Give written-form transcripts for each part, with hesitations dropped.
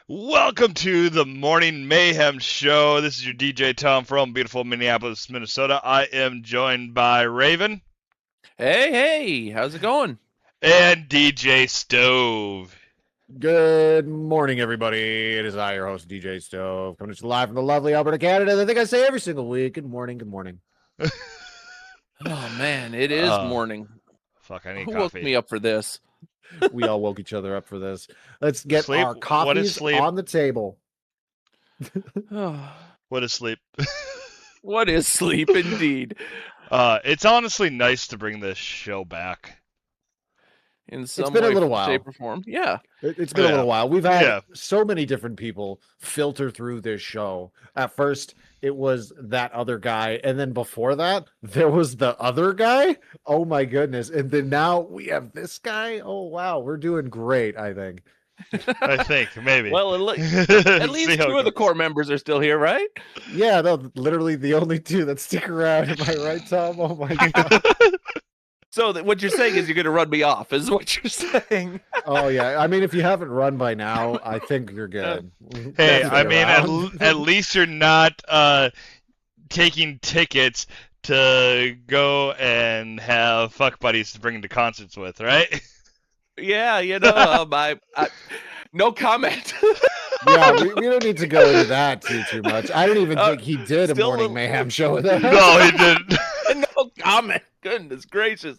Welcome to the Morning Mayhem Show. This is your DJ Tom from beautiful Minneapolis, Minnesota. I am joined by Raven Hey, how's it going? and DJ Stove. Good morning, everybody. It is I, your host, DJ Stove, coming to you live from the lovely Alberta, Canada. I think I say every single week. Good morning, good morning. Oh man, it is morning. Fuck, I need Who coffee. woke me up for this? We all woke each other up for this. Let's get Sleep? our What is coffees sleep? on the table. What is sleep? What is sleep indeed? It's honestly nice to bring this show back. In some been a way, little while. shape, or form. Yeah. It's been a little while. We've had Yeah. so many different people filter through this show. At first, it was that other guy. And then before that, there was the other guy. Oh my goodness. And then now we have this guy. Oh, wow. We're doing great, I think. I think, maybe. Well, at least See how two it of the goes. core members are still here, right? Yeah, no, literally the only two that stick around. Am I right, Tom? Oh my god. So what you're saying is you're going to run me off, is what you're saying. Oh yeah. I mean, if you haven't run by now, I think you're good. Hey, Definitely I mean, around. at least you're not taking tickets to go and have fuck buddies to bring to concerts with, right? Yeah, I no comment. Yeah, we don't need to go into that too much. I don't even think he did a still a morning little- mayhem show with us. No, he didn't. No comment. Goodness gracious.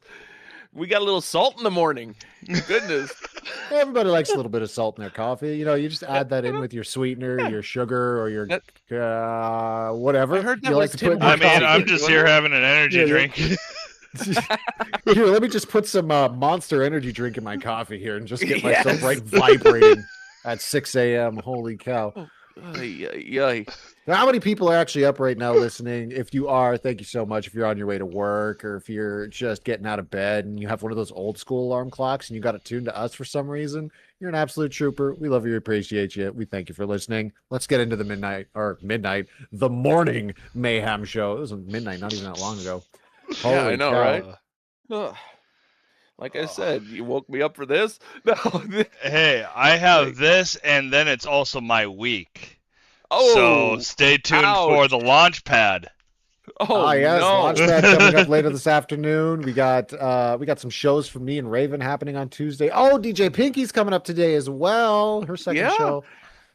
We got a little salt in the morning. Goodness. Everybody likes a little bit of salt in their coffee. You know, you just add that in with your sweetener, your sugar, or your whatever. I heard that you was like to Tim put in I your mean, coffee. I'm just here having an energy Yeah, drink. Here, let me just put some Monster Energy drink in my coffee here and just get myself Yes. right vibrating at 6 a.m. Holy cow. Ay. Now, how many people are actually up right now listening? If you are, thank you so much. If you're on your way to work or if you're just getting out of bed and you have one of those old school alarm clocks and you got it tuned to us for some reason, you're an absolute trooper. We love you, appreciate you. We thank you for listening. Let's get into the the morning mayhem show. It was midnight, not even that long ago. Yeah, I Holy know, cow. right? Ugh. Like I said, you woke me up for this? No. Hey, I have this, and then it's also my week. Oh, So stay tuned for ouch. the launch pad. Oh, Yes, no. Launchpad coming up later this afternoon. We got some shows from me and Raven happening on Tuesday. Oh, DJ Pinky's coming up today as well. Her second Yeah. show.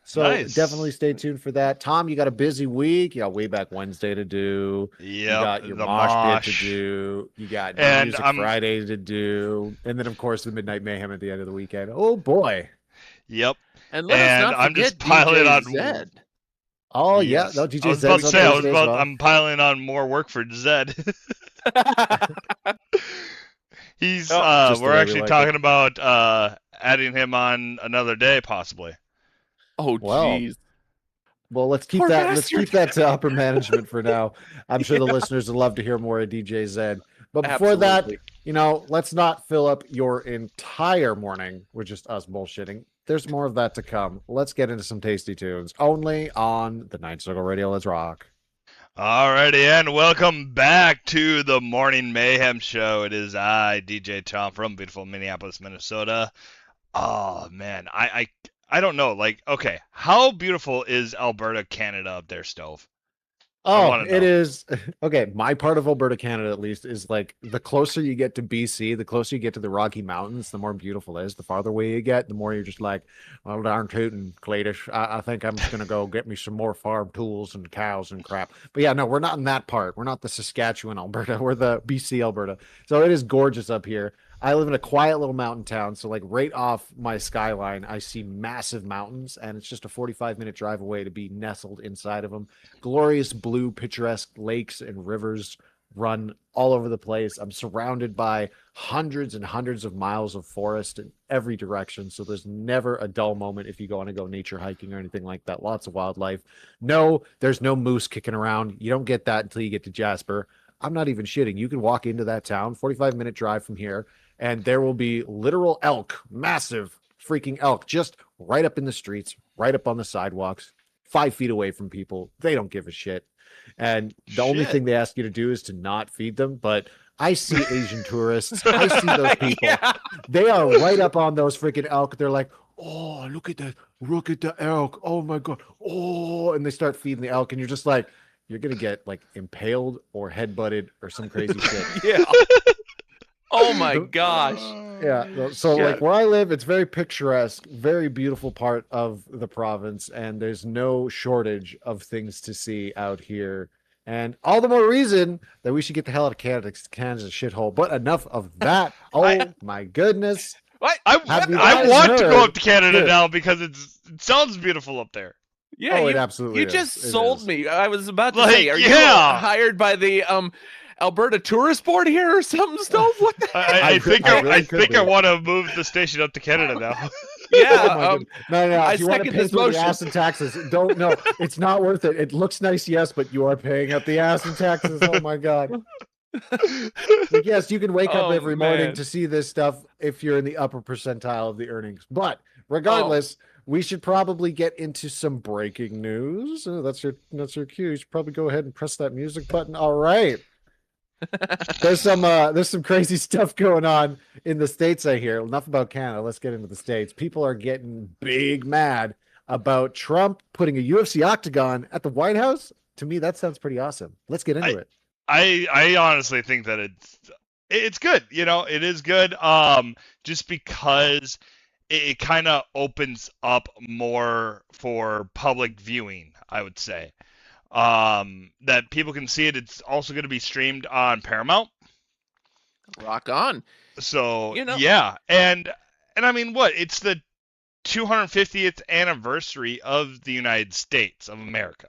So Nice. definitely stay tuned for that. Tom, you got a busy week. You got Way Back Wednesday to do. You got your the mosh pit to do. You got And Music I'm- Friday to do. And then, of course, the Midnight Mayhem at the end of the weekend. Oh, boy. Yep. And let And us not I'm just forget piling DJ on- Zed. Oh, Yes. yeah. No, I DJ was about to Zed's say, on Thursday as well. I'm piling on more work for Zed. He's, just the we're way we actually like talking about adding him on another day, possibly. Oh, Well, jeez. Well, let's keep Poor that. Let's bastard. keep that to upper management for now. I'm sure the listeners would love to hear more of DJ Zed. But before Absolutely. that, let's not fill up your entire morning with just us bullshitting. There's more of that to come. Let's get into some tasty tunes. Only on the Night Circle Radio. Let's rock. Alrighty, and welcome back to the Morning Mayhem Show. It is I, DJ Tom, from beautiful Minneapolis, Minnesota. Oh, man, I don't know. Like, okay, how beautiful is Alberta, Canada up there, Stove? Oh, wanna it know. is. Okay, my part of Alberta, Canada, at least, is like the closer you get to BC, the closer you get to the Rocky Mountains, the more beautiful it is. The farther away you get, the more you're just like, well, darn tootin', Cletus. I think I'm just going to go get me some more farm tools and cows and crap. But yeah, no, we're not in that part. We're not the Saskatchewan, Alberta. We're the BC, Alberta. So it is gorgeous up here. I live in a quiet little mountain town, so like right off my skyline, I see massive mountains, and it's just a 45-minute drive away to be nestled inside of them. Glorious blue, picturesque lakes and rivers run all over the place. I'm surrounded by hundreds and hundreds of miles of forest in every direction, so there's never a dull moment if you want to go nature hiking or anything like that. Lots of wildlife. No, there's no moose kicking around. You don't get that until you get to Jasper. I'm not even shitting. You can walk into that town, 45-minute drive from here, and there will be literal elk, massive freaking elk, just right up in the streets, right up on the sidewalks, 5 feet away from people. They don't give a shit. And the only Shit. thing they ask you to do is to not feed them. But I see Asian tourists. I see those people. Yeah. They are right up on those freaking elk. They're like, oh, look at that. Look at the elk. Oh my God. Oh, and they start feeding the elk, and you're just like, you're going to get like impaled or headbutted or some crazy shit. Yeah. Oh my The- gosh. Yeah. So Yeah. like where I live, it's very picturesque, very beautiful part of the province, and there's no shortage of things to see out here. And all the more reason that we should get the hell out of Canada, 'cause Canada's a shithole. But enough of that. Oh my goodness. What? Have you I guys want to go heard? up to Canada Dude. now because it sounds beautiful up there. Yeah, Oh, you, it absolutely you is. just It sold is. me. I was about to Like, say, are you yeah. hired by the Alberta Tourist Board here or something, Stove? What the I think I I really could think I be. want to move the station up to Canada now. Yeah, Oh my goodness. No. I If you want to second pay this for the motion. ass and taxes, don't. No, it's not worth it. It looks nice, yes, but you are paying up the ass and taxes. Oh my God. Like, yes, you can wake up Oh, every morning man. to see this stuff if you're in the upper percentile of the earnings. But regardless, we should probably get into some breaking news. Oh, that's your cue. You should probably go ahead and press that music button. All right. There's some crazy stuff going on in the States, I hear. Enough about Canada. Let's get into the States. People are getting big mad about Trump putting a UFC octagon at the White House. To me, that sounds pretty awesome. Let's get into it. I honestly think that it's good. You know, it is good. Just because it kind of opens up more for public viewing, I would say. That people can see it. It's also going to be streamed on Paramount. rock on. So You know- yeah, and I mean, what? It's the 250th anniversary of the United States of America.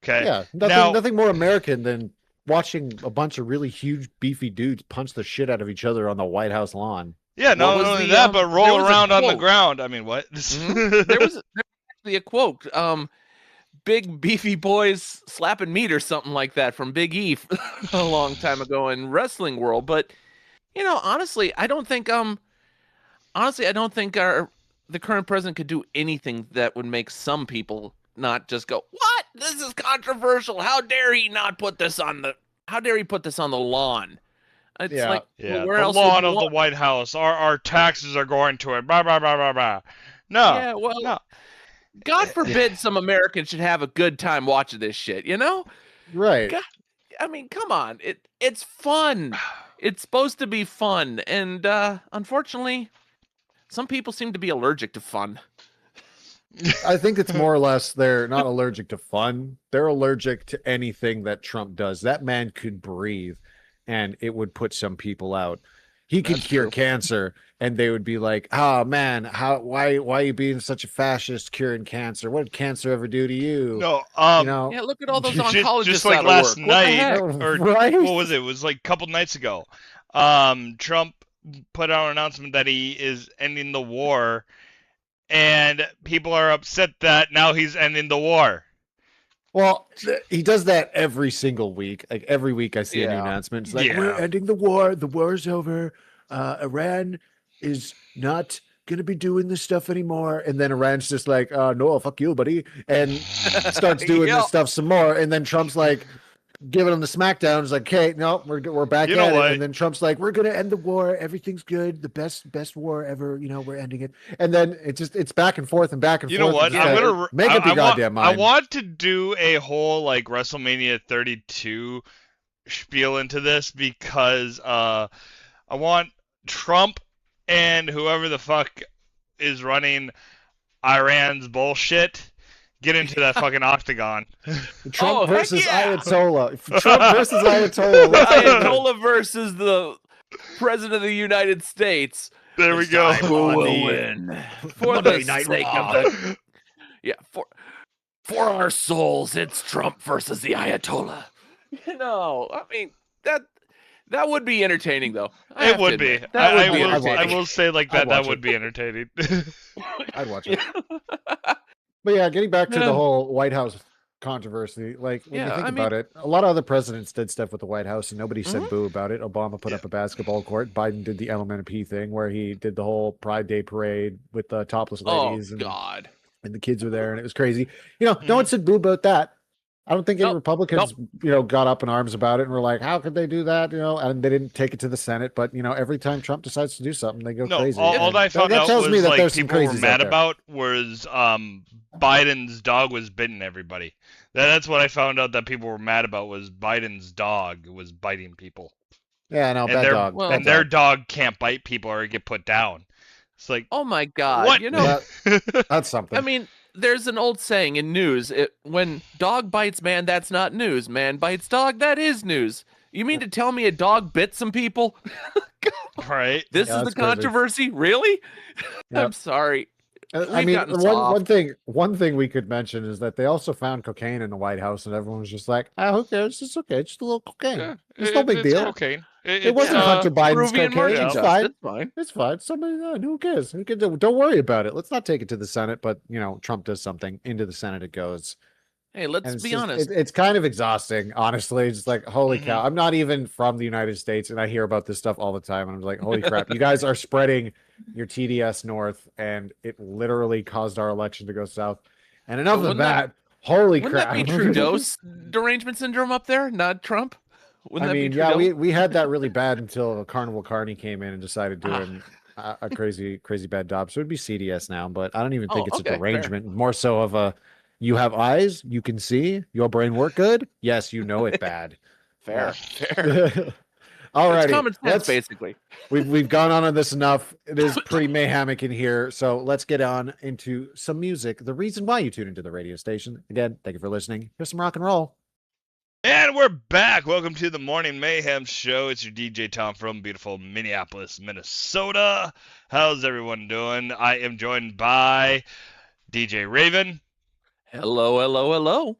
Okay. Yeah, nothing more American than watching a bunch of really huge, beefy dudes punch the shit out of each other on the White House lawn. Yeah, not was only the, that, but there roll was a around on the quote. ground. I mean, what? There was actually a quote. Big beefy boys slapping meat or something like that from Big E a long time ago in wrestling world. But honestly, I don't think the current president could do anything that would make some people not just go, "What? This is controversial. How dare he put this on the lawn?" It's Yeah. like, Yeah, well, where the else would lawn you of the want- White House. Our taxes are going to it. Blah blah blah blah blah. No. Yeah, well, no. God forbid some Americans should have a good time watching this shit, Right. God, I mean, come on. It's fun. It's supposed to be fun. And unfortunately, some people seem to be allergic to fun. I think it's more or less they're not allergic to fun. They're allergic to anything that Trump does. That man could breathe and it would put some people out. He could That's cure true. cancer and they would be like, "Oh man, why are you being such a fascist curing cancer? What did cancer ever do to you?" No. You know, Yeah, look at all those Just- oncologists just like out of last work. What the night, heck? or right? what was it? It was like a couple nights ago. Trump put out an announcement that he is ending the war, and people are upset that now he's ending the war. Well, he does that every single week. Like every week I see a new Yeah. announcement. It's like, Yeah. "We're ending the war. The war's over. Iran is not going to be doing this stuff anymore." And then Iran's just like, "No, fuck you, buddy." And starts doing Yeah. this stuff some more. And then Trump's like, giving him the smackdown. It's like, "Okay, no, we're back You know at what? it." And then Trump's like, "We're going to end the war. Everything's good. The best war ever. We're ending it." And then it's back and forth and back and You forth. know what? and just I'm like, gonna make up your goddamn I mind. want to do a whole like WrestleMania 32 spiel into this because I want Trump and whoever the fuck is running Iran's bullshit get into that fucking octagon. Trump Oh, heck versus yeah! Ayatollah. Trump versus Ayatollah. Let's do it. Ayatollah versus the president of the United States. There we This go. time who will win? For Monday the Night sake Raw. of the for our souls, it's Trump versus the Ayatollah. I mean that would be entertaining though. I It have to would be. admit, that would be I'd watch I it. will say like I'd that. That watch would it. be entertaining. I'd watch it. But yeah, getting back to Yeah. the whole White House controversy, like when you Yeah, think I mean- about it, a lot of other presidents did stuff with the White House and nobody said Mhm. boo about it. Obama put up a basketball court. Biden did the lmnop thing where he did the whole Pride Day parade with the topless Oh ladies and God. the kids were there and it was crazy. No one said boo about that. I don't think any Nope. Republicans, got up in arms about it and were like, "How could they do that?" And they didn't take it to the Senate. But every time Trump decides to do something, they go No, crazy. all And I found that out tells me was that like there's some people were crazies out mad there. about was Biden's dog was biting everybody. That's what I found out that people were mad about was Biden's dog was biting people. Yeah, no, And bad their dog. Well- bad and their dog. dog can't bite people or get put down. It's like Oh my God! what? You know, That's something. I mean, there's an old saying in news: when dog bites man, that's not news. Man bites dog, that is news. You mean to tell me a dog bit some people? Right? This Yeah, is the that's crazy. controversy, really? Yep. I'm sorry. I We've mean, gotten soft. one thing we could mention is that they also found cocaine in the White House, and everyone was just like, who cares? It's okay. It's just a little cocaine. Yeah, It's no big it's deal. cocaine. It wasn't Hunter Biden's Peruvian cocaine. marching It's dust. fine. It's fine. It's fine. Somebody, who cares? Who can do? Don't worry about it. Let's not take it to the Senate, but Trump does something. Into the Senate it goes. Hey, And let's it's be just, honest. it's kind of exhausting, honestly. It's like, holy Mhm. cow. I'm not even from the United States, and I hear about this stuff all the time. And I'm like, holy crap. You guys are spreading your TDS north, and it literally caused our election to go south. And enough of Wouldn't that. Holy Wouldn't crap. that be Trudeau's derangement syndrome up there, not Trump? Wouldn't I that mean, be yeah, Trudeau? we had that really bad until Carnival Carney came in and decided Ah. doing a crazy bad job. So it'd be CDS now, but I don't even think Oh, it's okay, a fair. derangement. More so of a, you have eyes, you can see, your brain work good. Yes, you know it bad. Fair. All It's righty, common sense, basically. we've gone on this enough. It is pretty mayhemic in here, so let's get on into some music. The reason why you tune into the radio station. Again, thank you for listening. Here's some rock and roll. And we're back. Welcome to the Morning Mayhem Show. It's your DJ Tom from beautiful Minneapolis, Minnesota. How's everyone doing? I am joined by DJ Raven Hello.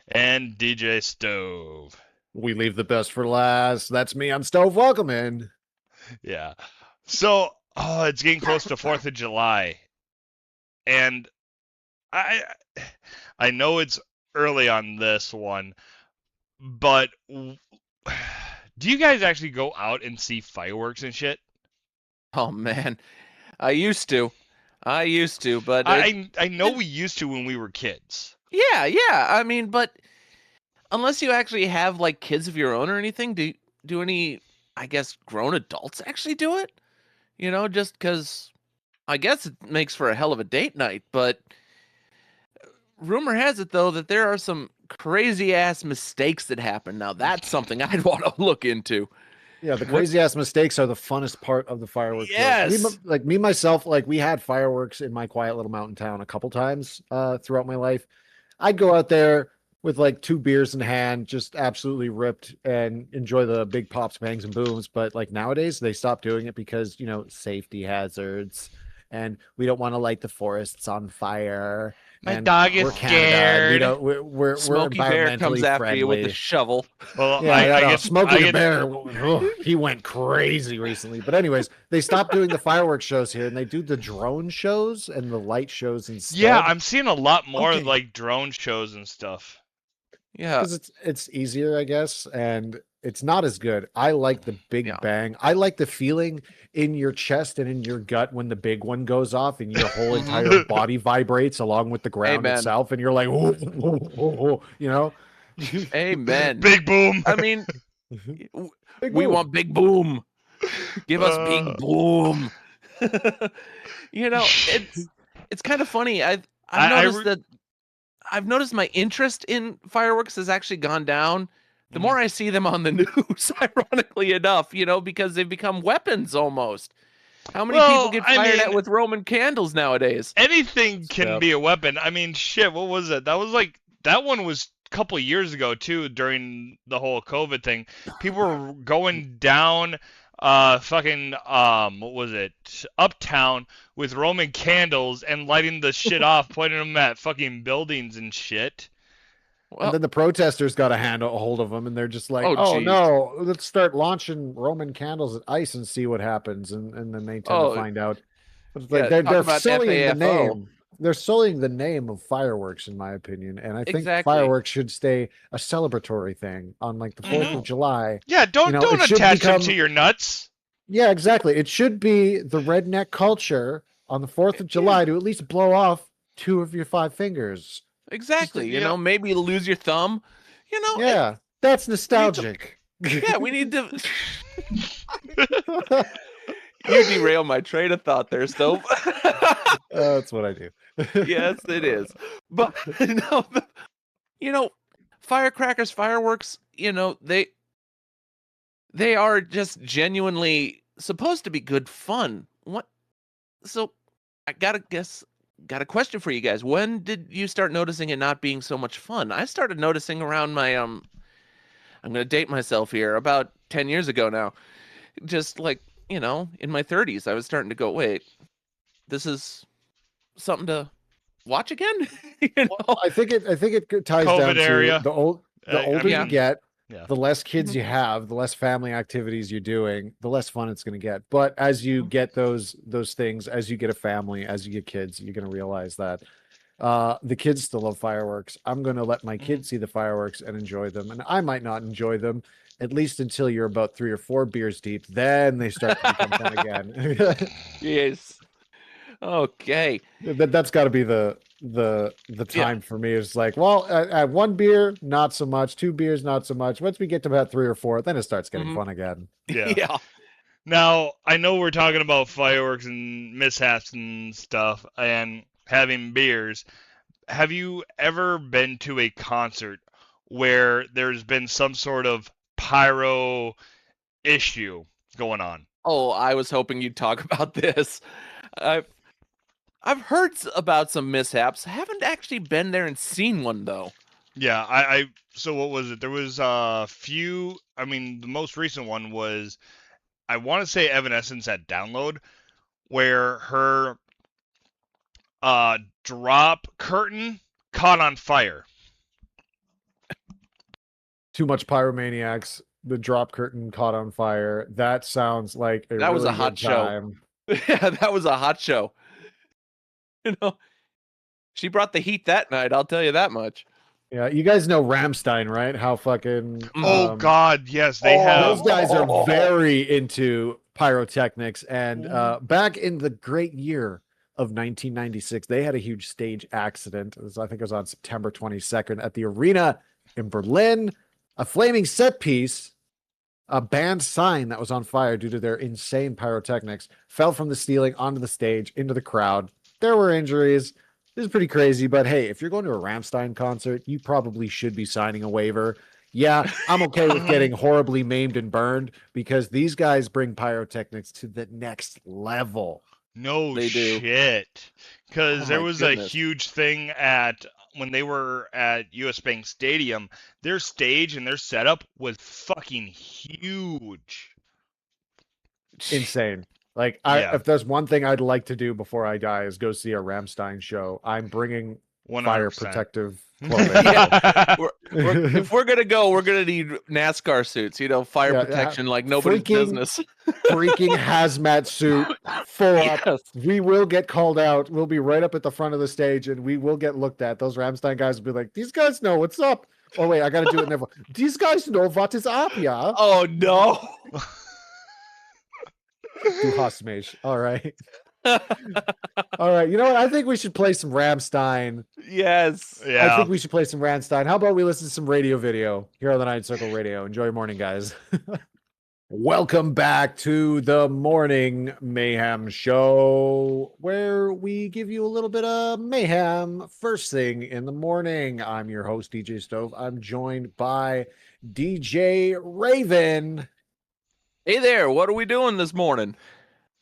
and DJ Stove. We leave the best for last. That's me. I'm Stove. Welcome in. Yeah. So, it's getting close to 4th of July. And I know it's early on this one, but do you guys actually go out and see fireworks and shit? Oh man, I used to, but I know we used to when we were kids. yeah. I mean, but unless you actually have like kids of your own or anything, do any, I guess, grown adults actually do it? Just because I guess it makes for a hell of a date night. But rumor has it though that there are some crazy ass mistakes that happen. Now that's something I'd want to look into. Yeah, the crazy ass mistakes are the funnest part of the fireworks. show. Yes. Me myself, we had fireworks in my quiet little mountain town a couple times throughout my life. I'd go out there with like 2 beers in hand, just absolutely ripped and enjoy the big pops, bangs, and booms. But like nowadays, they stopped doing it because safety hazards, and we don't want to light the forests on fire. My and dog is we're Canada, scared. We don't. We're Smokey Bear comes environmentally after friendly. you with the shovel. Well, Yeah, I no, guess Smokey I the get- Bear, he went crazy recently. But anyways, they stopped doing the fireworks shows here, and they do the drone shows and the light shows instead. Yeah, I'm seeing a lot more Okay. like drone shows and stuff. Yeah. because it's easier, I guess, and it's not as good. I like the big Yeah. bang. I like the feeling in your chest and in your gut when the big one goes off and your whole entire body vibrates along with the ground Amen. itself, and you're like, oh, Amen. Big boom. I mean, Big we boom. want big boom. Give us big boom. It's kind of funny. I've noticed my interest in fireworks has actually gone down the more I see them on the news, ironically enough, because they've become weapons almost. How many people get fired at with Roman candles nowadays? Anything can Yep. be a weapon. I mean, shit, what was it? That one was a couple years ago too, during the whole COVID thing. People were going down what was it? Uptown with Roman candles and lighting the shit off, pointing them at fucking buildings and shit. And then the protesters got a hold of them, and they're just like, Oh, "Oh geez. no, let's start launching Roman candles at ice and see what happens." And then they tend to find out. But it's like yeah, talk they're about sullying the FAFO. name. They're sullying the name of fireworks, in my opinion. And I think Exactly. fireworks should stay a celebratory thing on like the 4th of July. Yeah, don't it should attach them become- to your nuts. Yeah, exactly. It should be the redneck culture on the 4th of July to at least blow off 2 of your 5 fingers. Exactly. Yeah. Maybe lose your thumb. Yeah, that's nostalgic. Yeah, we need to. You derail my train of thought there, Stove. That's what I do. Yes, it is. But no, firecrackers, fireworks. They are just genuinely supposed to be good fun. What? So I got a question for you guys. When did you start noticing it not being so much fun? I started noticing around my I'm going to date myself here, about 10 years ago now. Just like, in my 30s, I was starting to go, wait, this is something to watch again? Well, I think it ties COVID down to area. the older mean, you get, yeah. the less kids Mhm. you have, the less family activities you're doing, the less fun it's going to get. But as you get those things, as you get a family, as you get kids, you're going to realize that the kids still love fireworks. I'm going to let my kids see the fireworks and enjoy them, and I might not enjoy them at least until you're about 3 or 4 beers deep. Then they start to become fun again. Yes. Okay. That's got to be the time for me. Is like, well, at 1 beer, not so much. 2 beers, not so much. Once we get to about 3 or 4, then it starts getting Mhm. fun again. Yeah. Yeah. Now, I know we're talking about fireworks and mishaps and stuff and having beers. Have you ever been to a concert where there's been some sort of pyro issue going on? Oh, I was hoping you'd talk about this. I've heard about some mishaps. Haven't actually been there and seen one though. Yeah, I so what was it? There was a few, I mean, the most recent one was, I want to say Evanescence at Download, where her drop curtain caught on fire. Too much pyromaniacs. The drop curtain caught on fire. That sounds like That was a really hot good show. time. Yeah, that was a hot show. She brought the heat that night, I'll tell you that much. Yeah, you guys know Ramstein, right? How fucking Oh God, yes, they have. those guys are very into pyrotechnics. And back in the great year of 1996, they had a huge stage accident. I think it was on September 22nd at the arena in Berlin. A flaming set piece, a band sign that was on fire due to their insane pyrotechnics, fell from the ceiling onto the stage into the crowd. There were injuries. This is pretty crazy, but hey, if you're going to a Rammstein concert, you probably should be signing a waiver. Yeah, I'm okay with getting horribly maimed and burned because these guys bring pyrotechnics to the next level. No They do. shit. Because Oh there my was goodness. a huge thing when they were at US Bank Stadium. Their stage and their setup was fucking huge. Insane. Like, Yeah. if there's one thing I'd like to do before I die is go see a Rammstein show. I'm bringing 100%. fire protective clothing. Yeah. If we're gonna go, we're gonna need NASCAR suits, fire Yeah, protection like nobody's freaking- business. Freaking hazmat suit, full up. Yes. We will get called out. We'll be right up at the front of the stage and we will get looked at. Those Rammstein guys will be like, these guys know what's up. Oh, wait, I got to do it in their voice. These guys know what is up, yeah? Oh no. Du hast mich. All right. All right. You know what? I think we should play some Rammstein. Yes. I Yeah. think we should play some Rammstein. How about we listen to some radio video here on the Night Circle Radio? Enjoy your morning, guys. Welcome back to the Morning Mayhem Show, where we give you a little bit of mayhem first thing in the morning. I'm your host, DJ Stove. I'm joined by DJ Raven. Hey there, what are we doing this morning?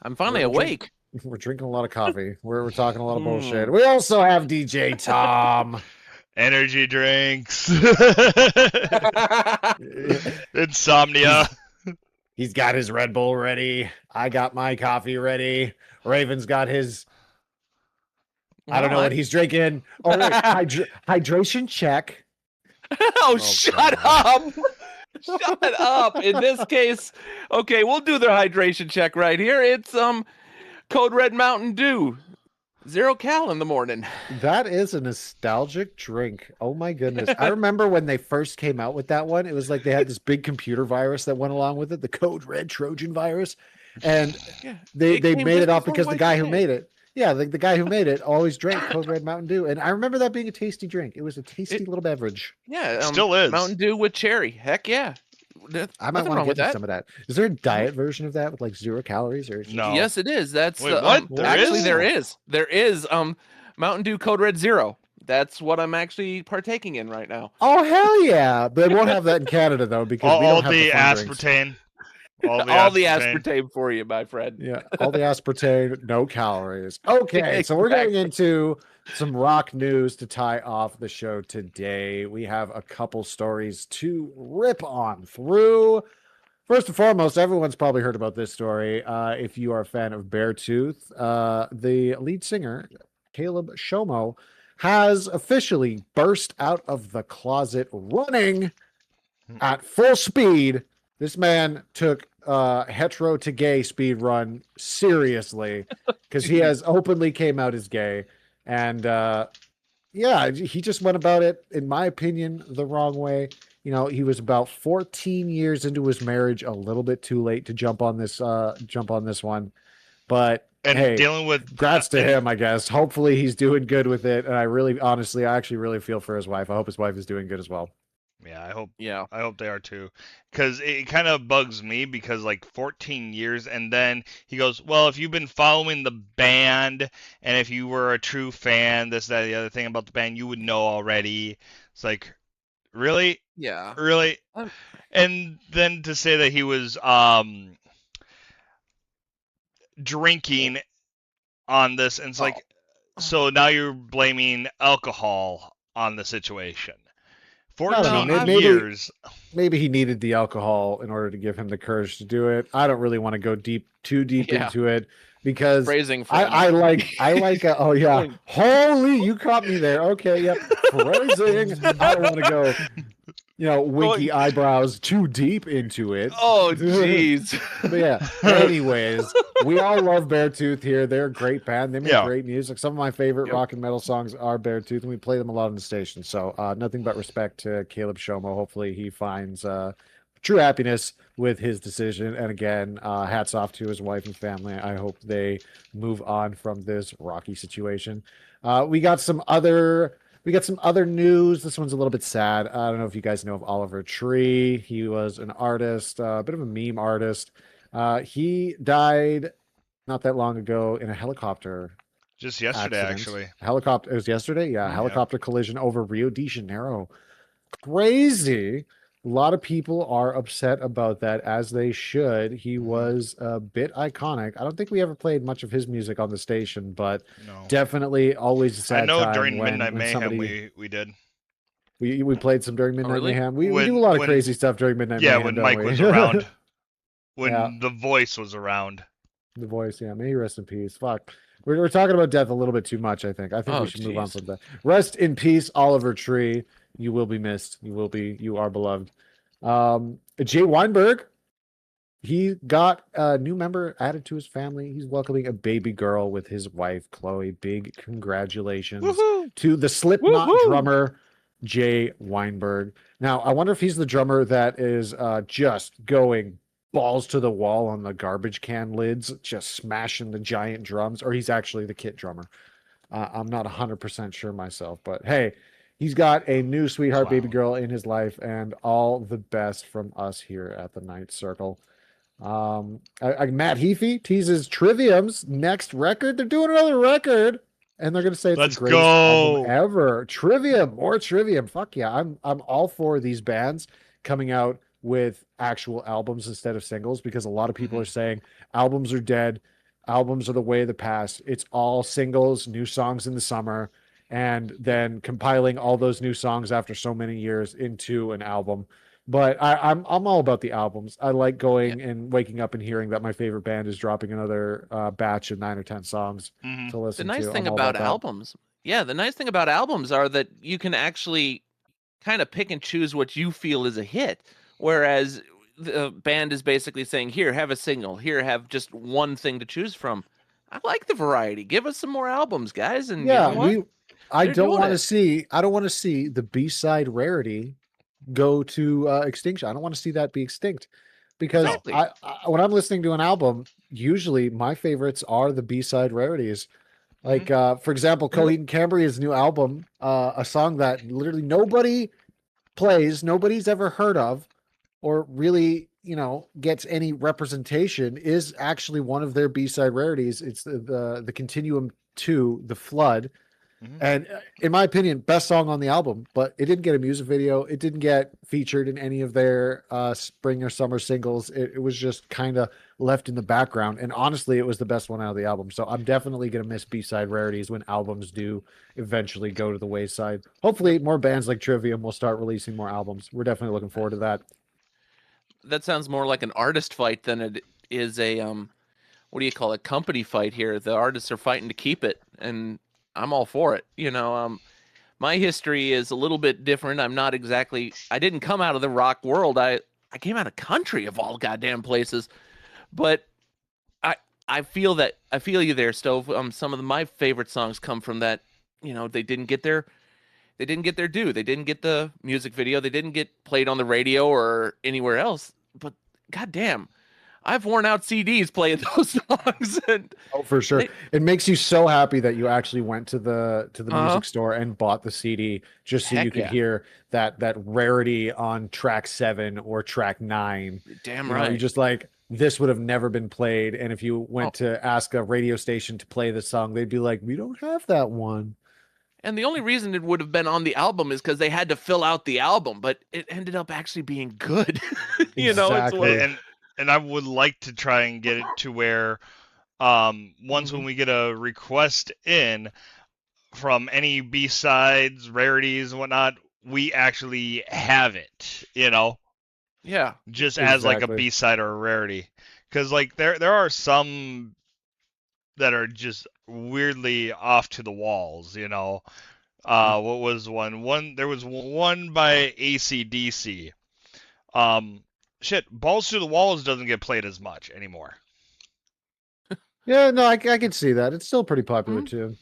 I'm finally We're awake. We're drinking a lot of coffee. We're talking a lot of bullshit. We also have DJ Tom. Energy drinks. Insomnia. He's got his Red Bull ready. I got my coffee ready. Raven's got his. I don't know what he's drinking. Oh, wait, hydration check. Oh, shut up. Shut up. In this case, okay, we'll do the hydration check right here. It's Code Red Mountain Dew. 0 cal in the morning. That is a nostalgic drink. Oh my goodness. I remember when they first came out with that one, it was like they had this big computer virus that went along with it, the Code Red Trojan virus. And Yeah, they came made just it off before because the guy who White made it, Yeah, the guy who made it always drank Code Red Mountain Dew, and I remember that being a tasty drink. It was a tasty little beverage. Yeah, Still is. Mountain Dew with cherry. Heck yeah. I might Nothing want to wrong with get that. some of that. Is there a diet version of that with like 0 calories, or is it No. Yes, it is. That's Wait, the what? There actually is? there is. There is Mountain Dew Code Red Zero. That's what I'm actually partaking in right now. Oh hell yeah! They won't have that in Canada though because we All don't have the fun drinks. aspartame. All the aspartame for you, my friend. Yeah, all the aspartame, no calories. Okay, so we're getting into some rock news to tie off the show today. We have a couple stories to rip on through. First and foremost, everyone's probably heard about this story. If you are a fan of Beartooth, the lead singer, Caleb Shomo, has officially burst out of the closet running at full speed. This man took hetero to gay speed run seriously because he has openly came out as gay. And yeah, he just went about it, in my opinion, the wrong way. You know, he was about 14 years into his marriage, a little bit too late to jump on this one. But And hey, dealing with congrats to him, I guess. Hopefully he's doing good with it. And I really, honestly, I actually really feel for his wife. I hope his wife is doing good as well. Yeah, I hope. Yeah. I hope they are too, because it kind of bugs me because like 14 years, and then he goes, "Well, if you've been following the band, and if you were a true fan, this, that, the other thing about the band, you would know already." It's like, really, Yeah. really, Um, and then to say that he was drinking on this, and it's like, so now you're blaming alcohol on the situation. I don't 14 know, years. maybe he needed the alcohol in order to give him the courage to do it. I don't really want to go too deep Yeah. into it because Phrasing for I like oh yeah, holy, you caught me there. Okay, yep, phrasing. I don't want to go, winky eyebrows too deep into it. Oh jeez. But yeah, anyways, we all love Beartooth here. They're a great band. They make Yeah. great music. Some of my favorite Yep. rock and metal songs are Beartooth, and we play them a lot on the station. So nothing but respect to Caleb Shomo. Hopefully he finds true happiness with his decision. And again, hats off to his wife and family. I hope they move on from this rocky situation. We got some other news. This one's a little bit sad. I don't know if you guys know of Oliver Tree. He was an artist, a bit of a meme artist. He died not that long ago in a helicopter Just yesterday, accident. actually. Helicopter. It was yesterday? Yeah, Yeah. helicopter collision over Rio de Janeiro. Crazy. A lot of people are upset about that, as they should. He was a bit iconic. I don't think we ever played much of his music on the station, but No. definitely always a sad I know time during when Midnight Mayhem somebody... we did. We played some during Midnight really? Mayhem. We When- do a lot of when- crazy stuff during Midnight Yeah, Mayhem. when don't Mike we? was around. When Yeah. the voice was around. The voice, yeah. May he rest in peace. Fuck. We're talking about death a little bit too much, I think. I think Oh, we should move on jeez. from that. Rest in peace, Oliver Tree. You will be missed. You are beloved. Jay Weinberg, he got a new member added to his family. He's welcoming a baby girl with his wife, Chloe. Big congratulations Woohoo! to the Slipknot Woohoo! drummer, Jay Weinberg. Now, I wonder if he's the drummer that is just going balls to the wall on the garbage can lids, just smashing the giant drums, or he's actually the kit drummer. I'm not 100% sure myself, but hey, he's got a new sweetheart baby Wow. girl in his life, and all the best from us here at the Ninth Circle. Matt Heafy teases Trivium's next record. They're doing another record, and they're going to say it's Let's the greatest album go. ever. Trivium, more Trivium. Fuck yeah, I'm all for these bands coming out with actual albums instead of singles, because a lot of people are saying albums are dead. Albums are the way of the past. It's all singles, new songs in the summer, and then compiling all those new songs after so many years into an album. But I'm all about the albums. I like going and waking up and hearing that my favorite band is dropping another batch of 9 or 10 songs Mhm. to The listen to. nice thing I'm all about that. albums, the nice thing about albums are that you can actually kind of pick and choose what you feel is a hit, whereas the band is basically saying, "Here, have a single. Here, have just one thing to choose from." I like the variety. Give us some more albums, guys. And Yeah, you know what? I They're don't doing want to it. see. I don't want to see the B-side rarity go to extinction. I don't want to see that be extinct, because Exactly. when I'm listening to an album, usually my favorites are the B-side rarities. Like, for example, Coheed and Cambria's new album, a song that literally nobody plays, nobody's ever heard of, or really, gets any representation, is actually one of their B-side rarities. It's the Continuum 2, The Flood. Mhm. And in my opinion, best song on the album, but it didn't get a music video. It didn't get featured in any of their spring or summer singles. It was just kind of left in the background. And honestly, it was the best one out of the album. So I'm definitely going to miss B-side rarities when albums do eventually go to the wayside. Hopefully more bands like Trivium will start releasing more albums. We're definitely looking forward to that. That sounds more like an artist fight than it is a what do you call it, company fight here. The artists are fighting to keep it, and I'm all for it. My history is a little bit different. I didn't come out of the rock world. I came out of country, of all goddamn places. But I feel you there, Stove. Some of my favorite songs come from that. They didn't get their due. They didn't get the music video. They didn't get played on the radio or anywhere else. But goddamn, I've worn out CDs playing those songs. And for sure, it makes you so happy that you actually went to the music store and bought the CD just so you could hear that rarity on track 7 or track 9. Damn right. You just like, this would have never been played, and if you went to ask a radio station to play the song, they'd be like, "We don't have that one." And the only reason it would have been on the album is because they had to fill out the album, but it ended up actually being good. Exactly. And I would like to try and get it to where once when we get a request in from any B-sides, rarities, and whatnot, we actually have it, Yeah. just as like a B-side or a rarity. Because like there are some that are just weirdly off to the walls, what was one there was one by AC/DC. Balls to the Walls doesn't get played as much anymore. Yeah, no, I can see that. It's still a pretty popular tune.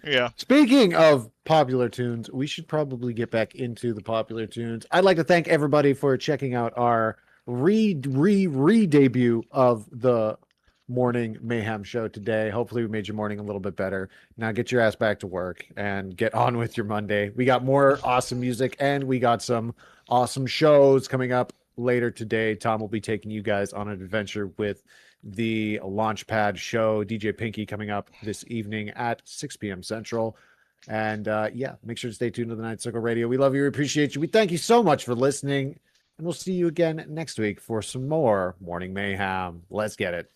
Yeah. Speaking of popular tunes, we should probably get back into the popular tunes. I'd like to thank everybody for checking out our re-debut of the Morning Mayhem show today. Hopefully we made your morning a little bit better. Now get your ass back to work and get on with your Monday. We got more awesome music and we got some awesome shows coming up later today. Tom will be taking you guys on an adventure with the Launchpad show. DJ Pinky coming up this evening at 6 p.m. Central. And make sure to stay tuned to the Night Circle Radio. We love you. We appreciate you. We thank you so much for listening. And we'll see you again next week for some more Morning Mayhem. Let's get it.